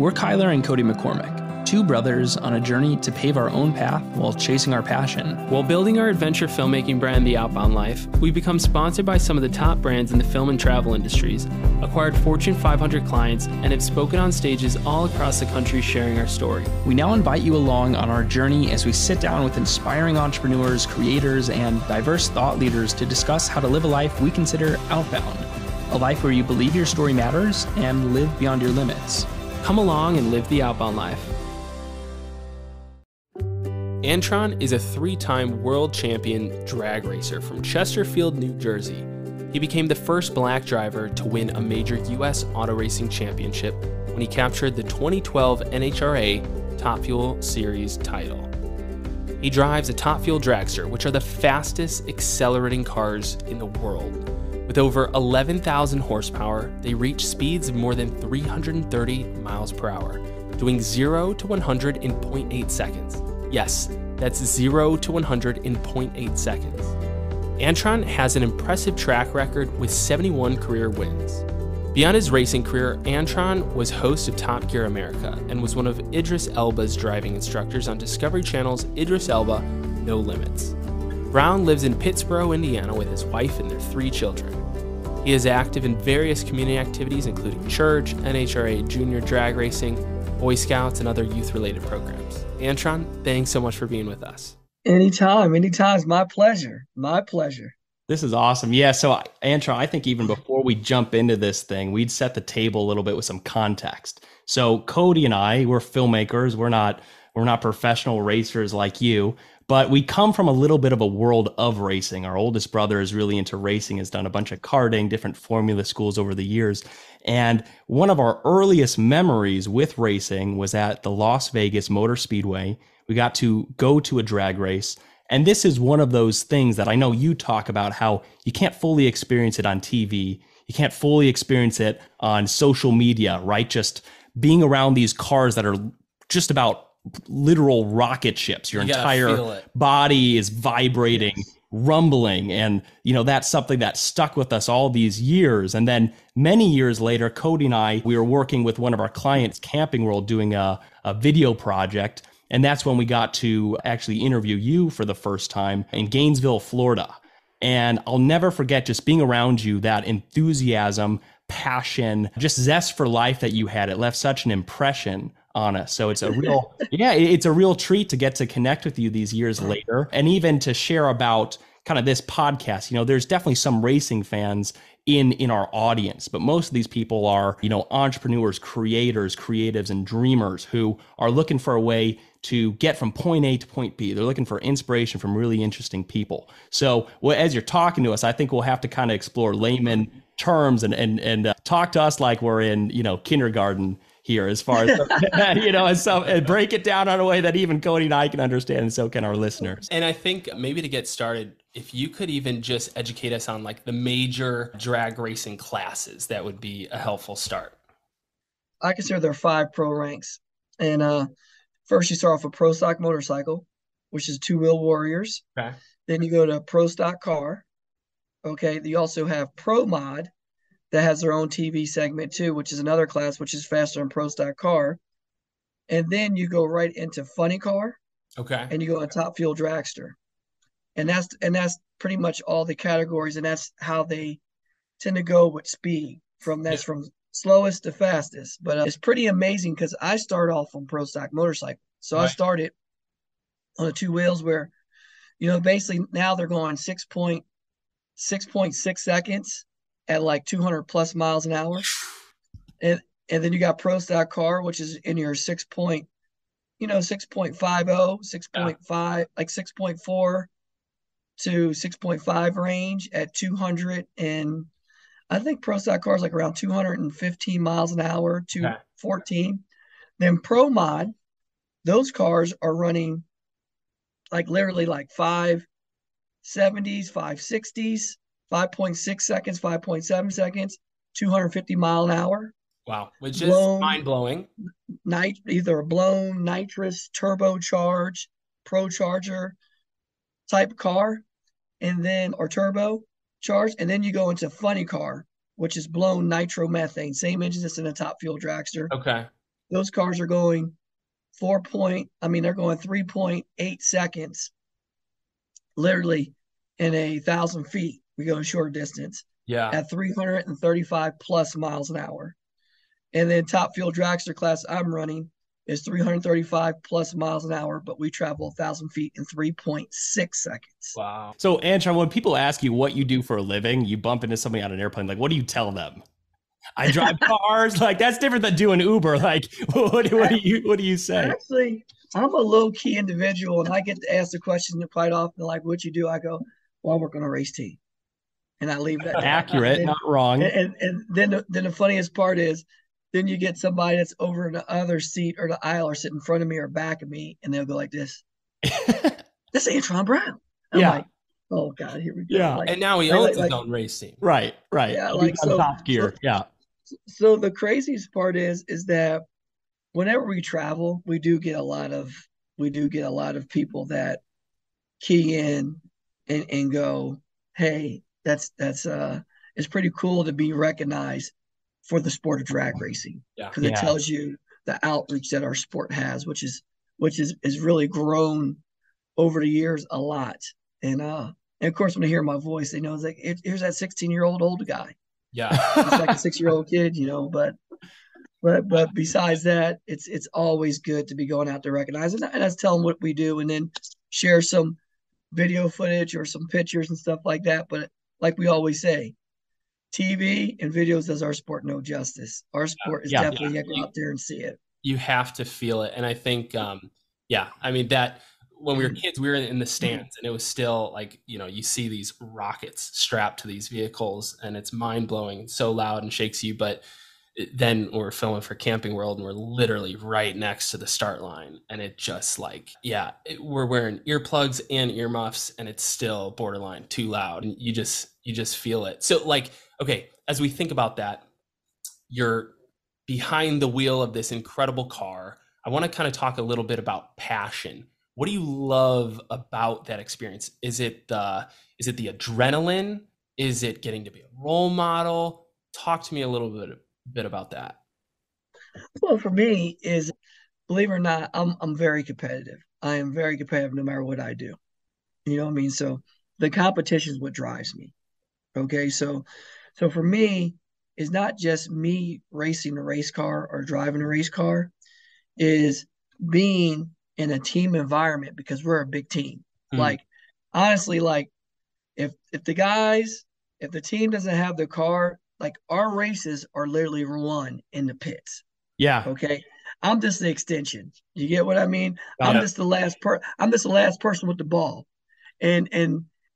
We're Kyler and Cody McCormick, two brothers on a journey to pave our own path while chasing our passion. While building our adventure filmmaking brand, The Outbound Life, we've become sponsored by some of the top brands in the film and travel industries, acquired Fortune 500 clients, and have spoken on stages all across the country sharing our story. We now invite you along on our journey as we sit down with inspiring entrepreneurs, creators, and diverse thought leaders to discuss how to live a life we consider outbound, a life where you believe your story matters and live beyond your limits. Come along and live the outbound life. Antron is a 3-time world champion drag racer from Chesterfield, New Jersey. He became the first black driver to win a major U.S. auto racing championship when he captured the 2012 NHRA Top Fuel Series title. He drives a Top Fuel dragster, which are the fastest accelerating cars in the world. With over 11,000 horsepower, they reach speeds of more than 330 miles per hour, doing 0 to 100 in 0.8 seconds. Yes, that's 0 to 100 in 0.8 seconds. Antron has an impressive track record with 71 career wins. Beyond his racing career, Antron was host of Top Gear America and was one of Idris Elba's driving instructors on Discovery Channel's Idris Elba No Limits. Brown lives in Pittsboro, Indiana with his wife and their 3 children. He is active in various community activities including church, NHRA Jr drag racing, Boy Scouts, and other youth-related programs. Antron, thanks so much for being with us. Anytime. It's my pleasure. My pleasure. This is awesome. Yeah, so Antron, I think even before we jump into this thing, we'd set the table a little bit with some context. So Cody and I, we're filmmakers. We're not professional racers like you, but we come from a little bit of a world of racing. Our oldest brother is really into racing, has done a bunch of karting, different formula schools over the years. And one of our earliest memories with racing was at the Las Vegas Motor Speedway. We got to go to a drag race. And this is one of those things that I know you talk about, how you can't fully experience it on TV. You can't fully experience it on social media, right? Just being around these cars that are just about literal rocket ships. Your entire body is vibrating, rumbling. And, you know, that's something that stuck with us all these years. And then many years later, Cody and I, we were working with one of our clients, Camping World, doing a video project. And that's when we got to actually interview you for the first time in Gainesville, Florida. And I'll never forget just being around you, that enthusiasm, passion, just zest for life that you had. It left such an impression on us. So it's a real, it's a real treat to get to connect with you these years later, and even to share about kind of this podcast. You know, there's definitely some racing fans in our audience, but most of these people are, you know, entrepreneurs, creators, creatives, and dreamers who are looking for a way to get from point A to point B. They're looking for inspiration from really interesting people. So as you're talking to us, I think we'll have to kind of explore layman terms and talk to us like we're in, you know, kindergarten here, as far as, you know, and break it down in a way that even Cody and I can understand, and so can our listeners. And I think maybe to get started, if you could even just educate us on like the major drag racing classes, that would be a helpful start. I consider there are 5 pro ranks. And first you start off with pro stock motorcycle, which is 2-wheel warriors. Okay. Then you go to pro stock car. Okay. You also have pro mod, that has their own TV segment too, which is another class, which is faster than pro stock car. And then you go right into funny car. Okay. And you go to Top Fuel dragster. And that's pretty much all the categories, and that's how they tend to go with speed from slowest to fastest. But it's pretty amazing because I start off on pro stock motorcycle. So right. I started on the 2 wheels where, you know, basically now they're going 6.6 seconds at like 200 plus miles an hour. And then you got pro stock car, which is in your 6.50, 6.5, like 6.4 to 6.5 range at 200. And I think pro stock cars like around 215 miles an hour to 14. Then pro mod, those cars are running like literally like 570s, 560s, 5.6 seconds, 5.7 seconds, 250 mile an hour. Wow, which is mind-blowing. Either a blown, nitrous, turbocharged, pro-charger type car, and then, or turbo charged, and then you go into funny car, which is blown nitromethane, same engine that's in a Top Fuel dragster. Okay. those cars are going they're going 3.8 seconds, literally in 1,000 feet. We go a short distance at 335 plus miles an hour. And then Top Fuel dragster class I'm running is 335 plus miles an hour, but we travel 1,000 feet in 3.6 seconds. Wow. So Antron, when people ask you what you do for a living, you bump into somebody on an airplane, like, what do you tell them? I drive cars. Like, that's different than doing Uber. Like, what do you say? Actually, I'm a low-key individual, and I get to ask the question quite often, like, what you do? I go, well, I work on a race team. And I leave that. Accurate, then, not wrong. And then the funniest part is, then you get somebody that's over in the other seat or the aisle or sitting in front of me or back of me, and they'll go like this. This Antron Brown. I'm like, oh God, here we go. Yeah. And now he owns his own race team. Right. Yeah, like so, Top Gear. So the craziest part is that whenever we travel, we do get a lot of people that key in and go, hey, that's it's pretty cool to be recognized for the sport of drag racing, because it tells you the outreach that our sport has, which is really grown over the years a lot. And of course, when they hear my voice, they know it's like, here's that 16-year-old old guy. Yeah, it's like a 6-year-old kid, But besides that, it's always good to be going out to recognize and that's tell them what we do, and then share some video footage or some pictures and stuff like that. But like we always say, TV and videos does our sport no justice. Our sport is definitely you go out there and see it. You have to feel it. And I think, I mean, that when we were kids, we were in the stands, and it was still like, you see these rockets strapped to these vehicles, and it's mind blowing and so loud and shakes you. But then we're filming for Camping World, and we're literally right next to the start line, and it just like, we're wearing earplugs and earmuffs, and it's still borderline too loud, and you just feel it. So like, okay, as we think about that, you're behind the wheel of this incredible car. I want to kind of talk a little bit about passion. What do you love about that experience? Is it the adrenaline? Is it getting to be a role model? Talk to me a little bit about that. Well, for me, is, believe it or not, I'm very competitive. I am very competitive no matter what I do. You know what I mean? So the competition is what drives me. Okay, so for me, it's not just me racing a race car or driving a race car, is being in a team environment, because we're a big team. Like, honestly, like if the team doesn't have the car, like, our races are literally won in the pits. Yeah. Okay. I'm just the extension. You get what I mean? I'm just the last person with the ball. And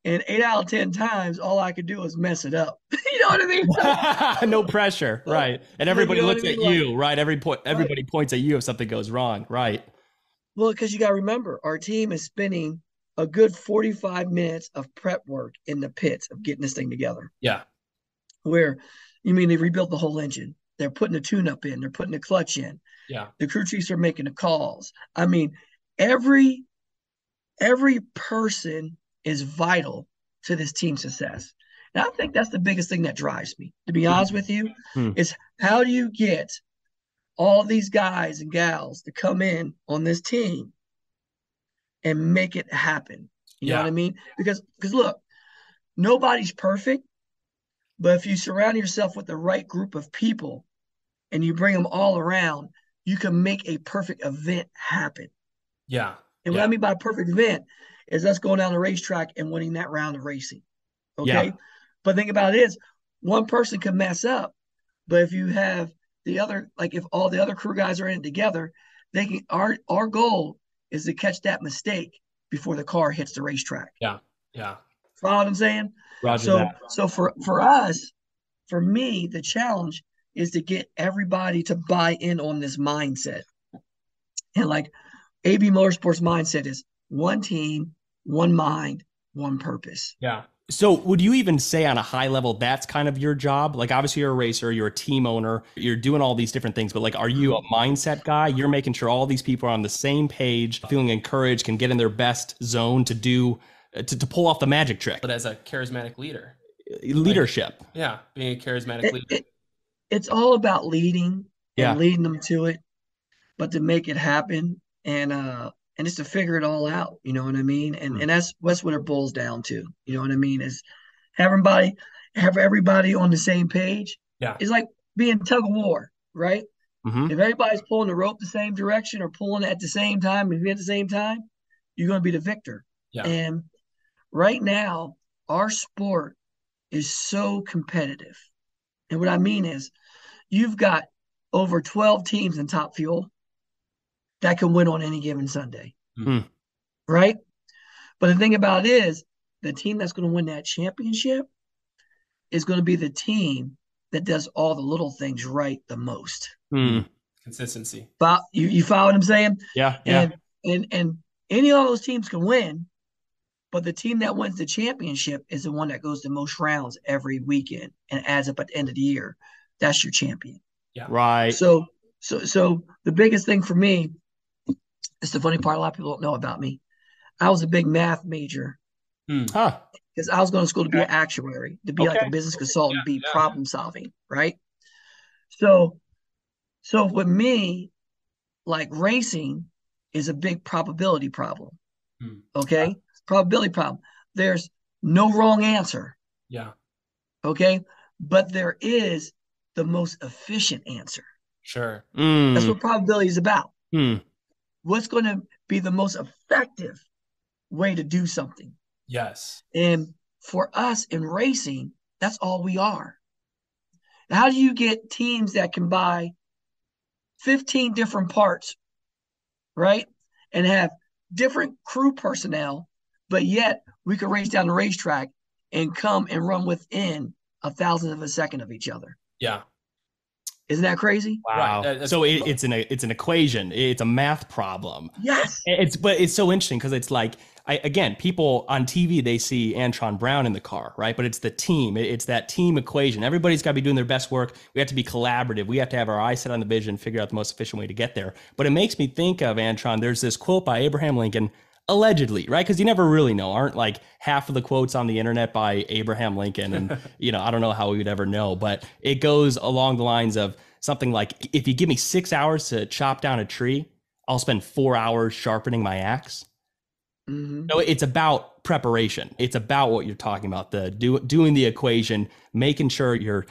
8 out of 10 times, all I could do is mess it up. You know what I mean? No pressure. Right. And everybody looks at you, right? Everybody points at you if something goes wrong. Right. Well, because you got to remember, our team is spending a good 45 minutes of prep work in the pits of getting this thing together. Yeah. Where, they rebuilt the whole engine. They're putting the tune-up in. They're putting the clutch in. Yeah. The crew chiefs are making the calls. I mean, every person is vital to this team's success. And I think that's the biggest thing that drives me, to be honest with you, is how do you get all these guys and gals to come in on this team and make it happen? You know what I mean? Because look, nobody's perfect, but if you surround yourself with the right group of people and you bring them all around, you can make a perfect event happen. Yeah. And what I mean by a perfect event is us going down the racetrack and winning that round of racing. Okay. But the thing about it is, one person can mess up, but if you have the other, like if all the other crew guys are in it together, they can, our goal is to catch that mistake before the car hits the racetrack. Yeah. Yeah. Follow what I'm saying? Roger that. So for us, for me, the challenge is to get everybody to buy in on this mindset. And like AB Motorsports mindset is one team, one mind, one purpose. Yeah. So would you even say on a high level, that's kind of your job? Like, obviously you're a racer, you're a team owner, you're doing all these different things, but like, are you a mindset guy? You're making sure all these people are on the same page, feeling encouraged, can get in their best zone to do, to pull off the magic trick. But as a charismatic leader. Leadership. Being a charismatic leader. It's all about leading and leading them to it. but to make it happen and just to figure it all out, you know what I mean? And that's what it boils down to, you know what I mean? Is have everybody on the same page. Yeah. It's like being tug of war, right? Mm-hmm. If everybody's pulling the rope the same direction or pulling at the same time, if you're at the same time, you're going to be the victor. Yeah. And right now, our sport is so competitive. And what I mean is, you've got over 12 teams in Top Fuel that can win on any given Sunday, right? But the thing about it is, the team that's going to win that championship is going to be the team that does all the little things right the most. Consistency. But you follow what I'm saying? Yeah. And any of those teams can win, but the team that wins the championship is the one that goes the most rounds every weekend and adds up at the end of the year. That's your champion. Yeah. Right. So the biggest thing for me, it's the funny part a lot of people don't know about me. I was a big math major. Because I was going to school to be an actuary, to be like a business consultant, be problem solving, right? So with me, like racing is a big probability problem. Okay? Probability problem. There's no wrong answer. Yeah. Okay? But there is the most efficient answer. Sure. That's what probability is about. What's going to be the most effective way to do something? Yes. And for us in racing, that's all we are. How do you get teams that can buy 15 different parts, right? And have different crew personnel, but yet we could race down the racetrack and come and run within a thousandth of a second of each other. Yeah. Isn't that crazy? Wow. Right. So it's an equation. It's a math problem. Yes. But it's so interesting because it's like, again, people on TV, they see Antron Brown in the car, right? But it's the team. It's that team equation. Everybody's got to be doing their best work. We have to be collaborative. We have to have our eyes set on the vision, figure out the most efficient way to get there. But it makes me think of, Antron, there's this quote by Abraham Lincoln, allegedly, right? Because you never really know. Aren't like half of the quotes on the internet by Abraham Lincoln? And, I don't know how we would ever know. But it goes along the lines of something like, if you give me 6 hours to chop down a tree, I'll spend 4 hours sharpening my axe. No, it's about preparation. It's about what you're talking about, doing the equation, making sure your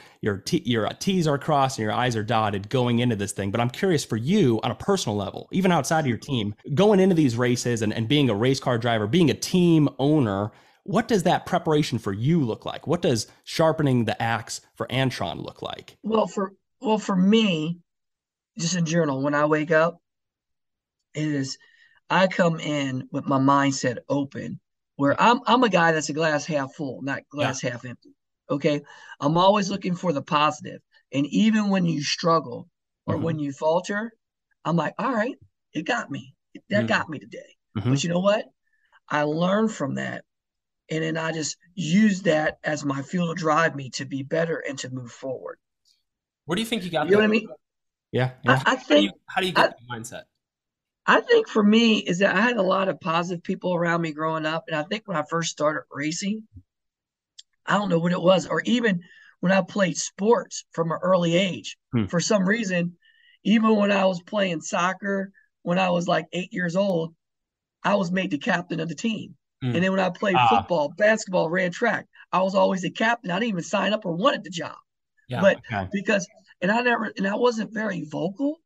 T's are crossed and your I's are dotted going into this thing. But I'm curious for you on a personal level, even outside of your team, going into these races and being a race car driver, being a team owner, what does that preparation for you look like? What does sharpening the axe for Antron look like? Well, for me, just in general, when I wake up, I come in with my mindset open, where I'm a guy that's a glass half full, not glass half empty. Okay. I'm always looking for the positive. And even when you struggle or when you falter, I'm like, all right, it got me. That got me today. But you know what? I learned from that. And then I just use that as my fuel to drive me to be better and to move forward. Where do you think you got that? You know what I mean? Yeah. I think, how do you get that mindset? I think for me is that I had a lot of positive people around me growing up. And I think when I first started racing, I don't know what it was, or even when I played sports from an early age, for some reason, even when I was playing soccer, when I was like 8 years old, I was made the captain of the team. And then when I played football, basketball, ran track, I was always the captain. I didn't even sign up or wanted the job. Yeah, but because I wasn't very vocal,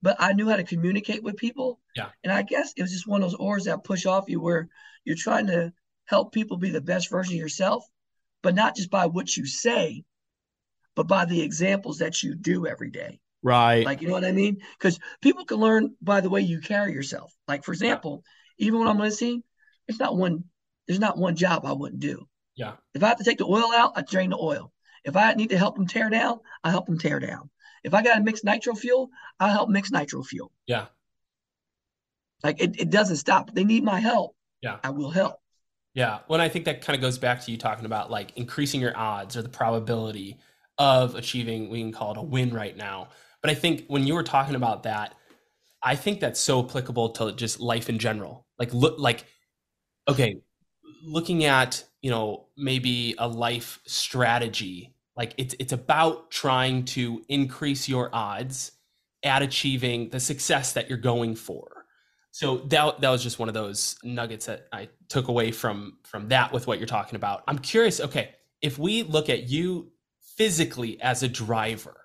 but I knew how to communicate with people. Yeah. And I guess it was just one of those auras that push off you where you're trying to help people be the best version of yourself, but not just by what you say, but by the examples that you do every day. Right. Like, you know what I mean? Because people can learn by the way you carry yourself. Like, for example, even when I'm listening, there's not one job I wouldn't do. Yeah. If I have to take the oil out, I drain the oil. If I need to help them tear down, I help them tear down. If I got to mix nitro fuel, I'll help mix nitro fuel. Yeah. Like, it doesn't stop. If they need my help, I will help. Yeah. Well, I think that kind of goes back to you talking about like increasing your odds or the probability of achieving, we can call it a win right now. But I think when you were talking about that, I think that's so applicable to just life in general. Looking at, maybe a life strategy, like it's about trying to increase your odds at achieving the success that you're going for. So that was just one of those nuggets that I took away from that with what you're talking about. I'm curious, okay, if we look at you physically as a driver,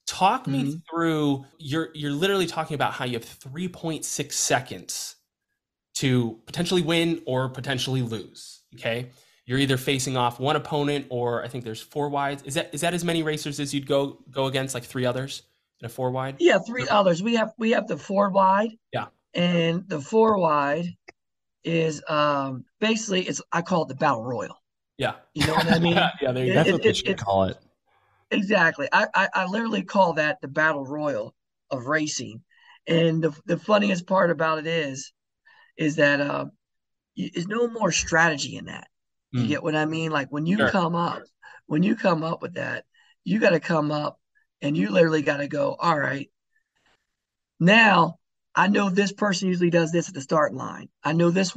talk me through, you're literally talking about how you have 3.6 seconds to potentially win or potentially lose. Okay. You're either facing off one opponent, or I think there's 4 wides. Is that as many racers as you'd go against, like 3 others in a 4 wide? Yeah, 3 others. We have the 4 wide. Yeah. And the 4 wide is basically, I call it the battle royal. Yeah. You know what I mean? Yeah, that's what they should call it. Exactly. I literally call that the battle royal of racing. And the funniest part about it is that there's no more strategy in that. You get what I mean? Like when you come up with that, you got to come up and you literally got to go, all right, now I know this person usually does this at the start line. I know this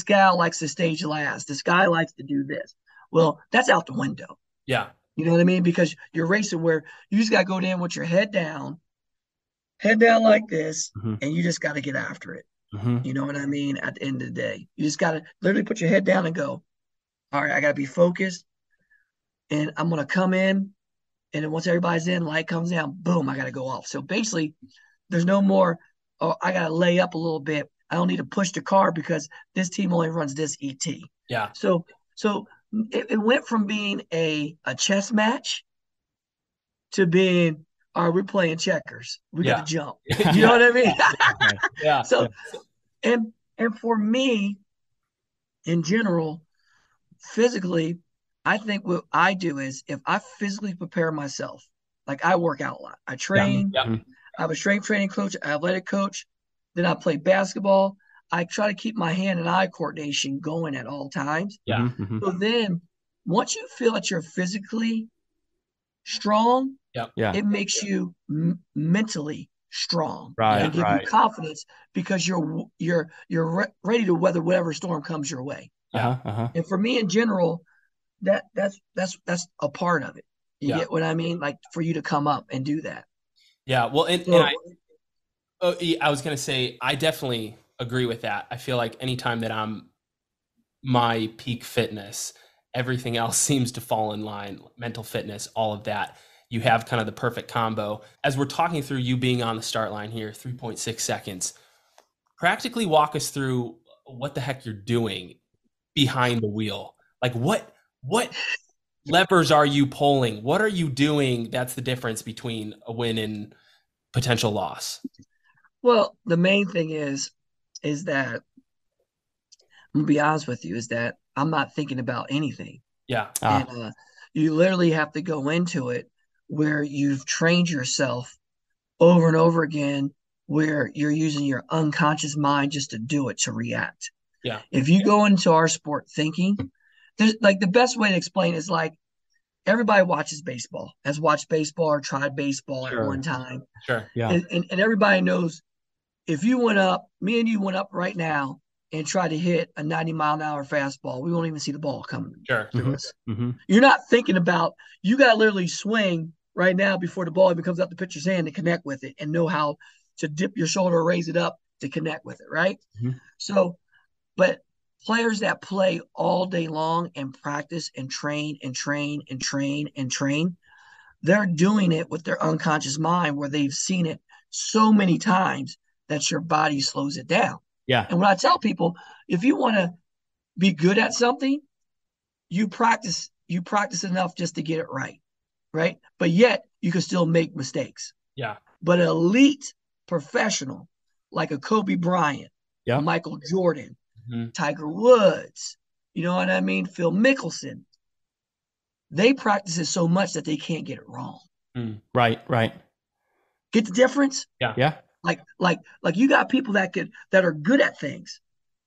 guy likes to stage last. This guy likes to do this. Well, that's out the window. Yeah. You know what I mean? Because you're racing where you just got to go in with your head down like this, and you just got to get after it. You know what I mean? At the end of the day, you just got to literally put your head down and go, all right, I got to be focused, and I'm going to come in, and then once everybody's in, light comes down, boom, I got to go off. So basically, there's no more, oh, I got to lay up a little bit. I don't need to push the car because this team only runs this ET. Yeah. So it went from being a chess match to being, all right, we're playing checkers. We got to jump. You know what I mean? Yeah. So, and for me, in general, physically, I think what I do is if I physically prepare myself, like I work out a lot. I train. I have a strength training coach, an athletic coach. Then I play basketball. I try to keep my hand and eye coordination going at all times. Yeah. So then once you feel that you're physically strong, it makes you mentally strong, and give you confidence because you're ready to weather whatever storm comes your way. And for me in general, that's a part of it. You get what I mean? Like for you to come up and do that. Yeah. Well, and I was going to say, I definitely agree with that. I feel like anytime that I'm my peak fitness, everything else seems to fall in line, mental fitness, all of that. You have kind of the perfect combo. As we're talking through you being on the start line here, 3.6 seconds, practically walk us through what the heck you're doing behind the wheel. Like what levers are you pulling? What are you doing that's the difference between a win and potential loss? Well, the main thing is that, I'm gonna be honest with you, is that I'm not thinking about anything. Yeah. And you literally have to go into it where you've trained yourself over and over again, where you're using your unconscious mind just to do it, to react. Yeah. If you go into our sport thinking, there's like the best way to explain is like everybody watches baseball, has watched baseball or tried baseball at one time. Sure. Yeah. And everybody knows if you went up, me and you went up right now and tried to hit a 90-mile-an-hour fastball, we won't even see the ball coming through us. You're not thinking about, you got to literally swing right now before the ball even comes out the pitcher's hand to connect with it and know how to dip your shoulder or raise it up to connect with it, right? So, but players that play all day long and practice and train and train and train and train, they're doing it with their unconscious mind where they've seen it so many times that your body slows it down. Yeah. And when I tell people, if you want to be good at something, you practice enough just to get it right. Right. But yet you can still make mistakes. Yeah. But an elite professional like a Kobe Bryant, Michael Jordan, Tiger Woods, you know what I mean? Phil Mickelson, they practice it so much that they can't get it wrong. Right. Get the difference? Yeah. Like you got people that are good at things,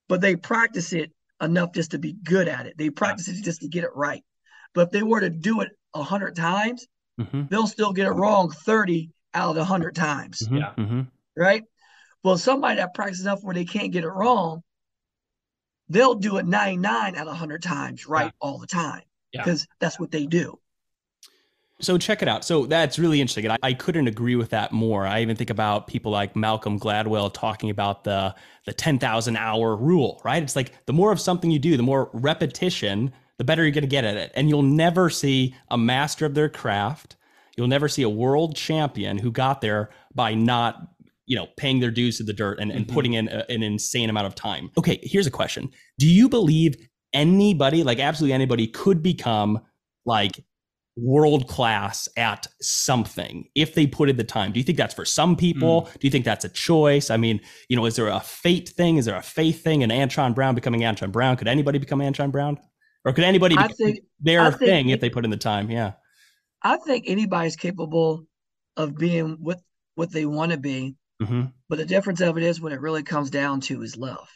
but they practice it enough just to be good at it. They practice it just to get it right. But if they were to do it 100 times, they'll still get it wrong 30 out of the 100 times. Right? Well, somebody that practices enough where they can't get it wrong, they'll do it 99 out of 100 times right all the time because that's what they do. So check it out. So that's really interesting. And I couldn't agree with that more. I even think about people like Malcolm Gladwell talking about the 10,000 hour rule, right? It's like the more of something you do, the more repetition, the better you're going to get at it. And you'll never see a master of their craft. You'll never see a world champion who got there by not, paying their dues to the dirt and putting in an insane amount of time. Okay, here's a question. Do you believe anybody, like absolutely anybody, could become like world class at something if they put in the time? Do you think that's for some people? Do you think that's a choice? I mean, is there a fate thing? Is there a faith thing? And Antron Brown becoming Antron Brown? Could anybody become Antron Brown? Or could anybody become their thing if they put in the time? Yeah. I think anybody's capable of being what they want to be. But the difference of it is when it really comes down to is love.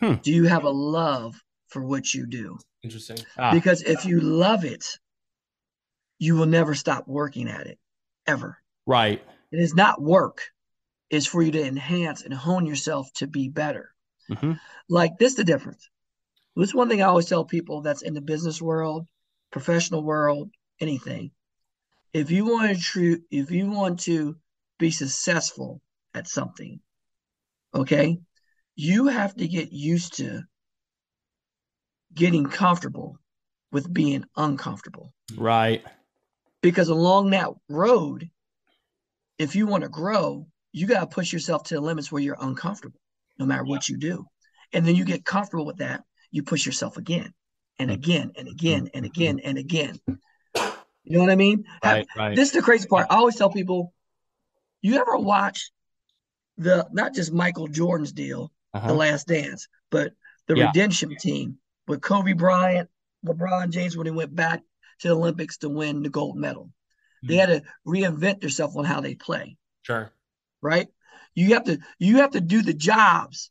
Do you have a love for what you do? Interesting. Because if you love it, you will never stop working at it, ever. Right. It is not work. It's for you to enhance and hone yourself to be better. Like this, the difference. This is one thing I always tell people that's in the business world, professional world, anything. If you want to be successful at something, okay, you have to get used to getting comfortable with being uncomfortable. Right. Because along that road, if you want to grow, you got to push yourself to the limits where you're uncomfortable, no matter what you do. And then you get comfortable with that. You push yourself again and again and again and again and again. You know what I mean? Right. This is the crazy part. I always tell people, you ever watch not just Michael Jordan's deal, The Last Dance, but the redemption team with Kobe Bryant, LeBron James, when they went back to the Olympics to win the gold medal. They had to reinvent themselves on how they play. Sure. Right? You have to do the jobs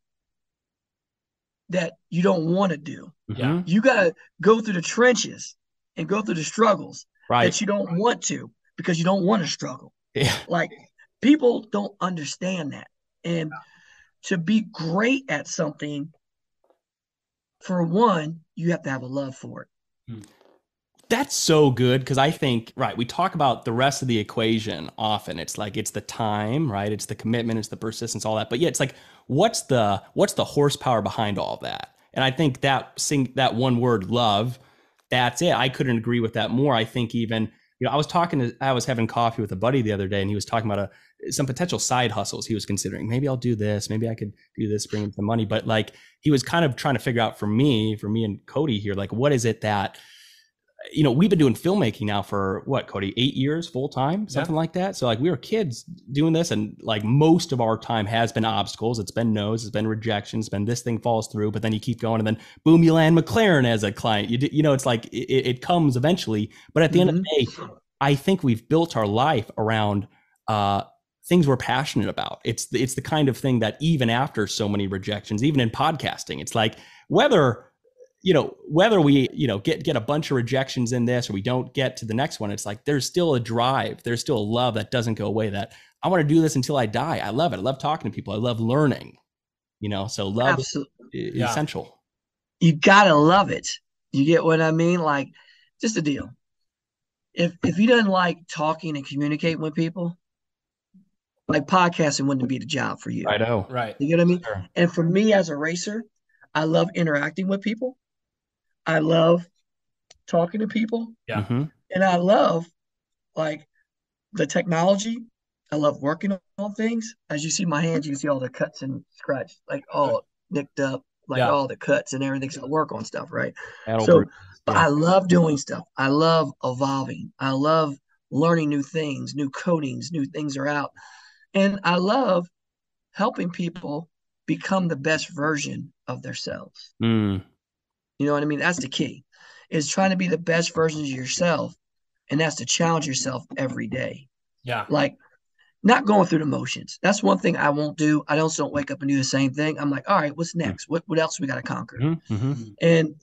that you don't want to do. Yeah. You got to go through the trenches and go through the struggles that you don't want to, because you don't want to struggle. Yeah. Like, people don't understand that. And to be great at something, for one, you have to have a love for it. That's so good, because I think, we talk about the rest of the equation often. It's like, it's the time, right? It's the commitment, it's the persistence, all that. But yeah, it's like, what's the horsepower behind all of that? And I think that one word, love, that's it. I couldn't agree with that more. I think even, I was having coffee with a buddy the other day, and he was talking about some potential side hustles he was considering. Maybe I'll do this. Maybe I could do this, bring in some money. But like, he was kind of trying to figure out for me and Cody here, like, what is it that, we've been doing filmmaking now for what, Cody, 8 years full time, something like that. So like, we were kids doing this, and like most of our time has been obstacles. It's been no's, it's been rejections, it's been this thing falls through, but then you keep going, and then boom, you land McLaren as a client. It's like it comes eventually. But at the end of the day, I think we've built our life around things we're passionate about. It's the kind of thing that even after so many rejections, even in podcasting, it's like whether we, get a bunch of rejections in this or we don't get to the next one, it's like there's still a drive, there's still a love that doesn't go away, that I want to do this until I die. I love it. I love talking to people. I love learning, so love is essential. You gotta love it. You get what I mean? Like, just a deal. If you don't like talking and communicating with people, like, podcasting wouldn't be the job for you. I know. Right. You get what I mean? Sure. And for me as a racer, I love interacting with people. I love talking to people. Yeah. And I love, like, the technology. I love working on things. As you see my hands, you can see all the cuts and scratches, like all nicked up, like all the cuts and everything. So I work on stuff, right? But I love doing stuff. I love evolving. I love learning new things, new coatings, new things are out. And I love helping people become the best version of themselves. You know what I mean? That's the key, is trying to be the best version of yourself. And that's to challenge yourself every day. Yeah. Like, not going through the motions. That's one thing I won't do. I don't wake up and do the same thing. I'm like, all right, what's next? What else we got to conquer? And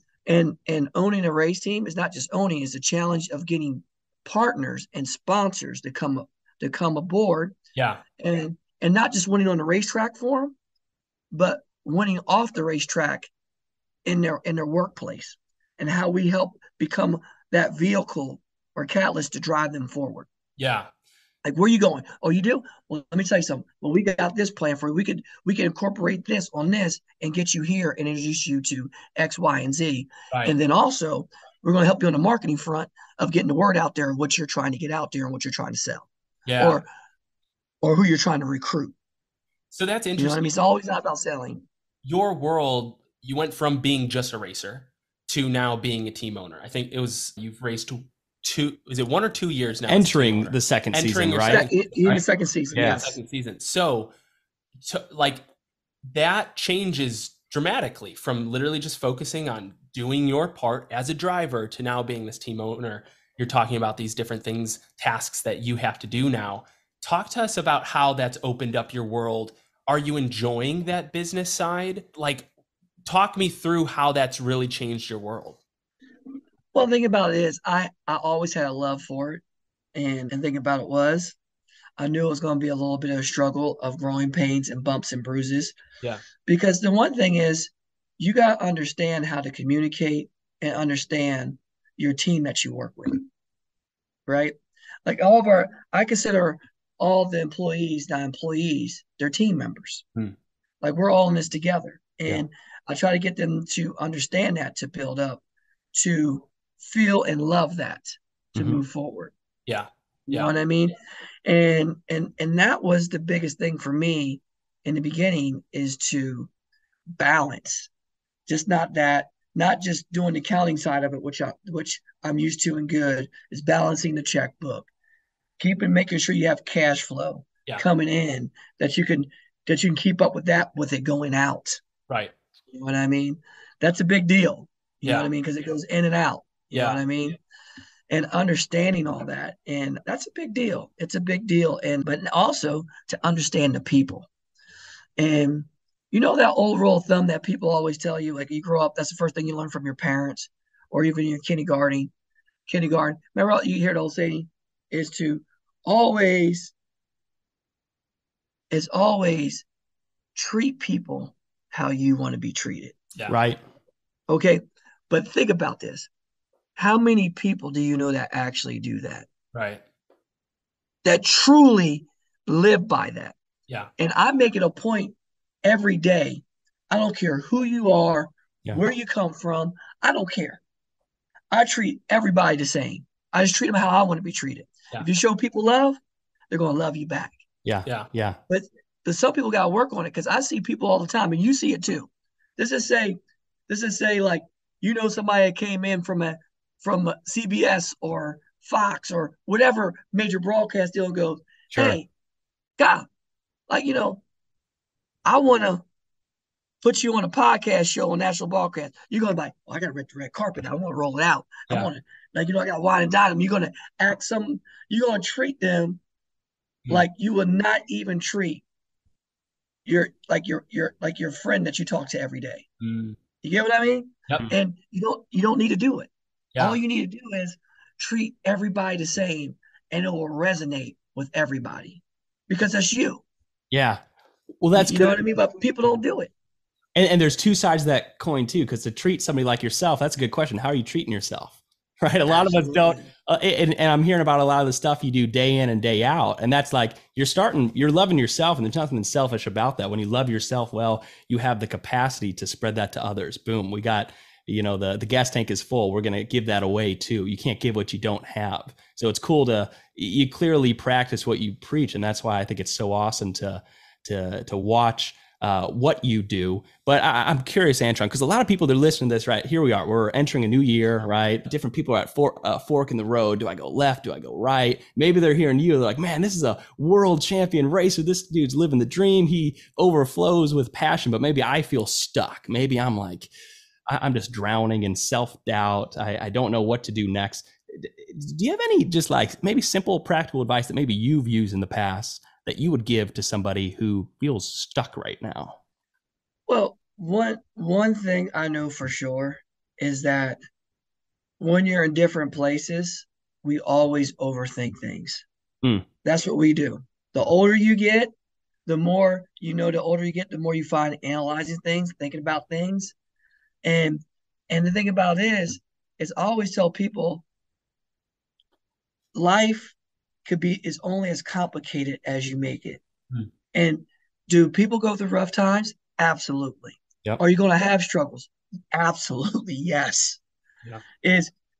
owning a race team is not just owning, it's a challenge of getting partners and sponsors to come aboard. Yeah. And not just winning on the racetrack for them, but winning off the racetrack in their workplace, and how we help become that vehicle or catalyst to drive them forward. Yeah. Like, where are you going? Oh, you do? Well, let me tell you something. Well, we got this plan for you. We could incorporate this on this and get you here and introduce you to X, Y, and Z. Right. And then also, we're going to help you on the marketing front of getting the word out there of what you're trying to get out there and what you're trying to sell. Yeah. Or who you're trying to recruit. So that's interesting. You know what I mean? It's always not about selling. Your world, you went from being just a racer to now being a team owner. I think you've raced is it 1 or 2 years now? Entering the second season, right? In the second season, yes. Second season. So like that changes dramatically from literally just focusing on doing your part as a driver to now being this team owner. You're talking about these different things, tasks that you have to do now. Talk to us about how that's opened up your world. Are you enjoying that business side? Like, talk me through how that's really changed your world. Well, the thing about it is I always had a love for it. And the thing about it was I knew it was going to be a little bit of a struggle of growing pains and bumps and bruises. Yeah. Because the one thing is you got to understand how to communicate and understand your team that you work with, right? Like I consider all the employees, not employees, they're team members. Like, we're all in this together. And I try to get them to understand that, to build up, to feel and love that, to move forward. Yeah. You know what I mean? And that was the biggest thing for me in the beginning, is to balance, not just doing the accounting side of it, which I'm used to and good, is balancing the checkbook, making sure you have cash flow coming in that you can keep up with that, with it going out. Right. You know what I mean? That's a big deal. You know what I mean? Because it goes in and out. You know what I mean? And understanding all that. And that's a big deal. It's a big deal. But also to understand the people. And you know that old rule of thumb that people always tell you, like, you grow up, that's the first thing you learn from your parents, or even your kindergarten. Remember, you hear the old saying is to always treat people how you want to be treated. Yeah. Right. Okay. But think about this. How many people do you know that actually do that? Right. That truly live by that. Yeah. And I make it a point every day. I don't care who you are, where you come from. I don't care. I treat everybody the same. I just treat them how I want to be treated. Yeah. If you show people love, they're going to love you back. Yeah. Yeah. Yeah. But some people got to work on it, because I see people all the time, and you see it too. This is say like, you know, somebody that came in from CBS or Fox or whatever major broadcast deal, goes, hey, God, like, you know, I want to put you on a podcast show on national broadcast. You're going to be like, I got to rent the red carpet. I want to roll it out. I want to, like, you know, I got to wine and dine them. You're going to treat them like you would not even treat your friend that you talk to every day. You get what I mean? Yep. And you don't need to do it. Yeah. All you need to do is treat everybody the same, and it will resonate with everybody, because that's you. Yeah. Well, that's you know what I mean? But people don't do it. And there's two sides of that coin too, because to treat somebody like yourself, that's a good question. How are you treating yourself? Right. A lot of us don't. And I'm hearing about a lot of the stuff you do day in and day out. And that's like, you're loving yourself, and there's nothing selfish about that. When you love yourself well, you have the capacity to spread that to others. Boom. We got, you know, the gas tank is full. We're going to give that away too. You can't give what you don't have. So it's cool you clearly practice what you preach. And that's why I think it's so awesome to watch what you do. But I'm curious, Antron, because a lot of people, they're listening to this, right? Here we are. We're entering a new year, right? Different people are at fork in the road. Do I go left? Do I go right? Maybe they're hearing you. They're like, man, this is a world champion racer. This dude's living the dream. He overflows with passion, but maybe I feel stuck. Maybe I'm like, I'm just drowning in self-doubt. I don't know what to do next. Do you have any just like maybe simple practical advice that maybe you've used in the past that you would give to somebody who feels stuck right now? Well, one thing I know for sure is that when you're in different places, we always overthink things. That's what we do. The older you get, the more the more you find analyzing things, thinking about things. And the thing about it is I always tell people, life is only as complicated as you make it. Hmm. And do people go through rough times? Absolutely. Yep. Are you going to have struggles? Absolutely, yes. Yeah.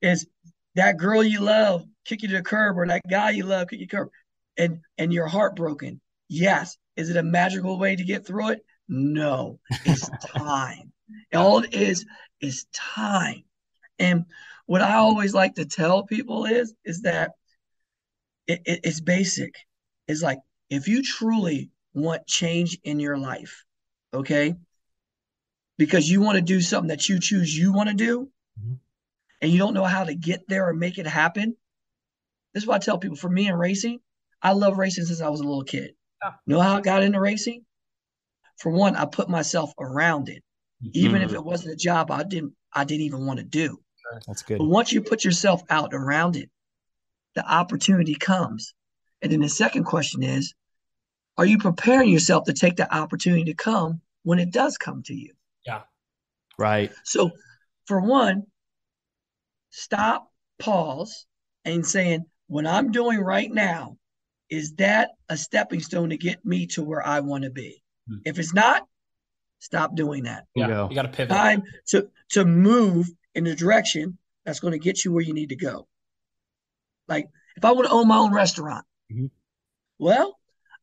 Is that girl you love kick you to the curb, or that guy you love kick you to the curb, and you're heartbroken? Yes. Is it a magical way to get through it? No. It's time. All it is time. And what I always like to tell people is that it's basic. It's like, if you truly want change in your life, okay, because you want to do something that you choose you want to do, and you don't know how to get there or make it happen. This is what I tell people. For me in racing, I love racing since I was a little kid. Know how I got into racing? For one, I put myself around it, even if it wasn't a job I didn't even want to do. That's good. But once you put yourself out around it, the opportunity comes. And then the second question is, are you preparing yourself to take the opportunity to come when it does come to you? Yeah. Right. So for one, stop, pause, and saying, what I'm doing right now, is that a stepping stone to get me to where I want to be? If it's not, stop doing that. Yeah. You got to pivot. Time to move in the direction that's going to get you where you need to go. Like, if I want to own my own restaurant, well,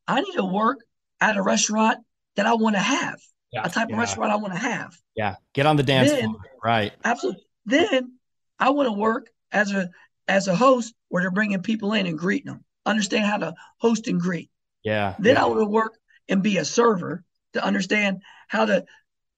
I need to work at a restaurant that I want to have, a type of restaurant I want to have. Yeah. Get on the dance floor. Right. Absolutely. Then I want to work as a host where they're bringing people in and greeting them, understand how to host and greet. Yeah. Then I want to work and be a server to understand how to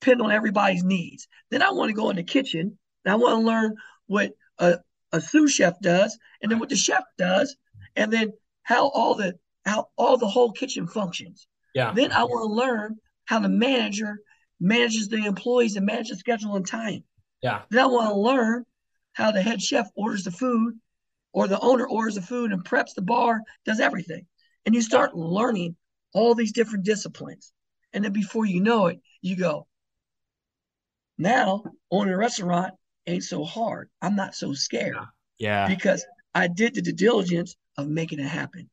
pin on everybody's needs. Then I want to go in the kitchen and I want to learn what a sous chef does, and then what the chef does, and then how all the whole kitchen functions. Yeah. Then I want to learn how the manager manages the employees and manages schedule and time. Yeah. Then I want to learn how the head chef orders the food, or the owner orders the food and preps the bar, does everything. And you start learning all these different disciplines. And then before you know it, you go, now owning a restaurant ain't so hard. I'm not so scared. Yeah. Because I did the due diligence of making it happen.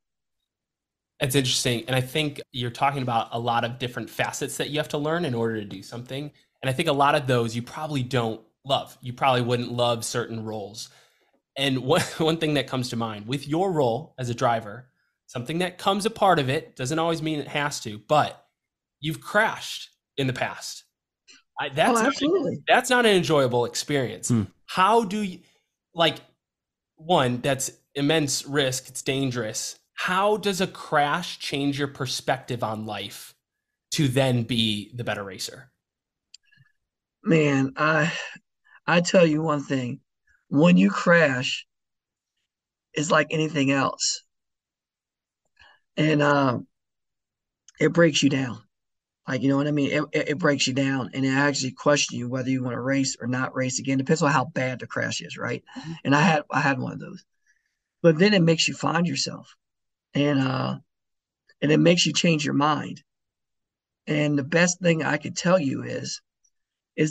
It's interesting. And I think you're talking about a lot of different facets that you have to learn in order to do something. And I think a lot of those you probably don't love. You probably wouldn't love certain roles. And one thing that comes to mind with your role as a driver, something that comes a part of it, doesn't always mean it has to, but you've crashed in the past. Absolutely. That's not an enjoyable experience. How do you, one, that's immense risk. It's dangerous. How does a crash change your perspective on life to then be the better racer? Man, I tell you one thing. When you crash, it's like anything else. And it breaks you down. Like, you know what I mean? It breaks you down, and it actually questions you whether you want to race or not race again. Depends on how bad the crash is, right? And I had one of those. But then it makes you find yourself, and it makes you change your mind. And the best thing I could tell you is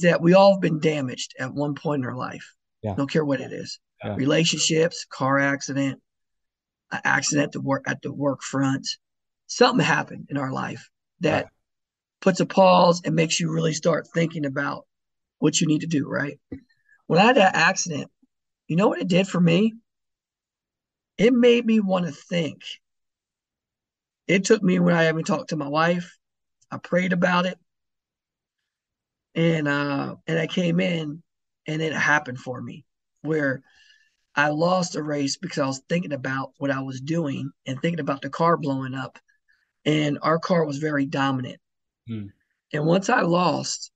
that we all have been damaged at one point in our life. Yeah. Don't care what it is. Yeah. Relationships, car accident, accident at the work front. Something happened in our life that puts a pause and makes you really start thinking about what you need to do, right? When I had that accident, you know what it did for me? It made me want to think. It took me when I haven't talked to my wife. I prayed about it. And I came in, and it happened for me, where I lost a race because I was thinking about what I was doing and thinking about the car blowing up. And our car was very dominant. And once I lost,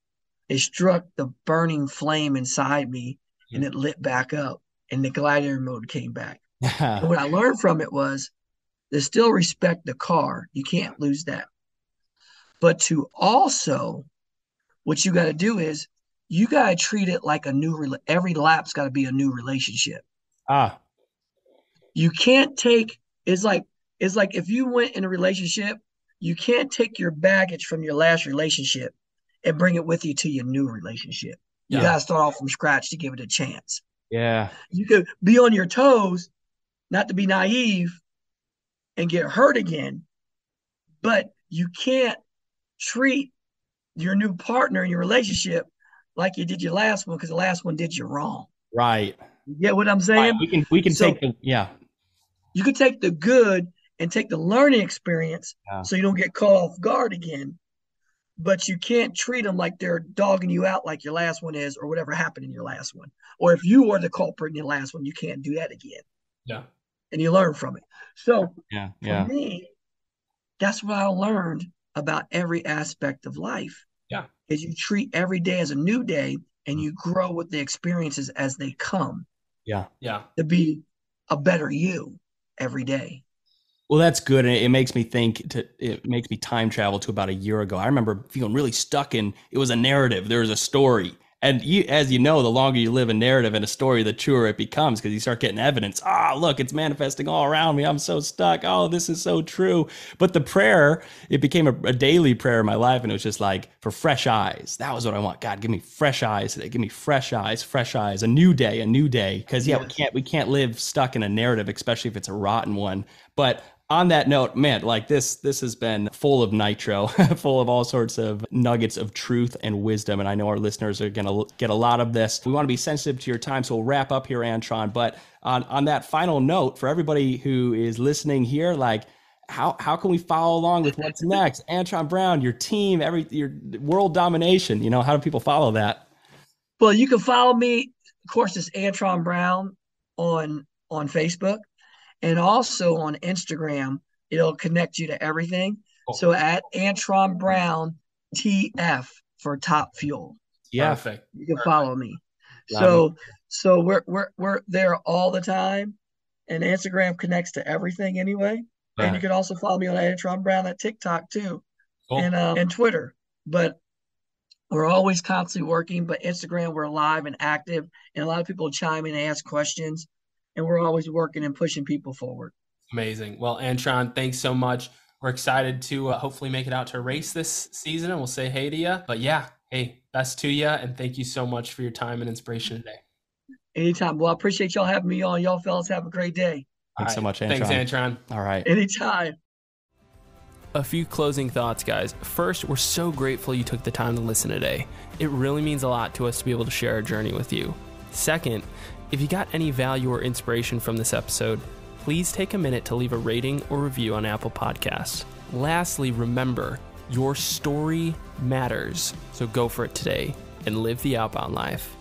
it struck the burning flame inside me, and it lit back up, and the gladiator mode came back. And what I learned from it was to still respect the car. You can't lose that. But to also, what you got to do is you got to treat it like every lap's got to be a new relationship. You can't take, it's like if you went in a relationship, you can't take your baggage from your last relationship and bring it with you to your new relationship. You got to start off from scratch to give it a chance. Yeah. You could be on your toes, not to be naive and get hurt again, but you can't treat your new partner in your relationship like you did your last one, because the last one did you wrong. Right. You get what I'm saying? Right. We can take the, yeah. You can take the good and take the learning experience so you don't get caught off guard again, but you can't treat them like they're dogging you out like your last one is, or whatever happened in your last one. Or if you were the culprit in your last one, you can't do that again. Yeah. And you learn from it. So for me, that's what I learned about every aspect of life. Yeah. Is you treat every day as a new day, and you grow with the experiences as they come. Yeah. To be a better you every day. Well, that's good. And it makes me it makes me time travel to about a year ago. I remember feeling really stuck in, it was a narrative. There was a story. And as you know, the longer you live a narrative and a story, the truer it becomes, because you start getting evidence. Look, it's manifesting all around me. I'm so stuck. Oh, this is so true. But the prayer, it became a daily prayer in my life. And it was just like, for fresh eyes. That was what I want. God, give me fresh eyes today. Give me fresh eyes, a new day. Because we can't live stuck in a narrative, especially if it's a rotten one. But on that note, man, like this has been full of nitro, full of all sorts of nuggets of truth and wisdom. And I know our listeners are going to get a lot of this. We want to be sensitive to your time, so we'll wrap up here, Antron. But on that final note, for everybody who is listening here, like, how can we follow along with what's next? Antron Brown, your team, your world domination, how do people follow that? Well, you can follow me. Of course, it's Antron Brown on Facebook. And also on Instagram, it'll connect you to everything. Cool. So at Antron Brown TF for Top Fuel. Yeah, perfect. You can follow me. So we're there all the time, and Instagram connects to everything anyway. Yeah. And you can also follow me on Antron Brown at TikTok too, cool. and Twitter. But we're always constantly working. But Instagram, we're live and active, and a lot of people chime in and ask questions. And we're always working and pushing people forward. Amazing. Well, Antron, thanks so much. We're excited to hopefully make it out to a race this season, and we'll say hey to you. But yeah, hey, best to you, and thank you so much for your time and inspiration today. Anytime. Well, I appreciate y'all having me on. Y'all fellas have a great day. Thanks so much, Antron. Thanks, Antron. All right. Anytime. A few closing thoughts, guys. First, we're so grateful you took the time to listen today. It really means a lot to us to be able to share our journey with you. Second, if you got any value or inspiration from this episode, please take a minute to leave a rating or review on Apple Podcasts. Lastly, remember, your story matters. So go for it today and live the outbound life.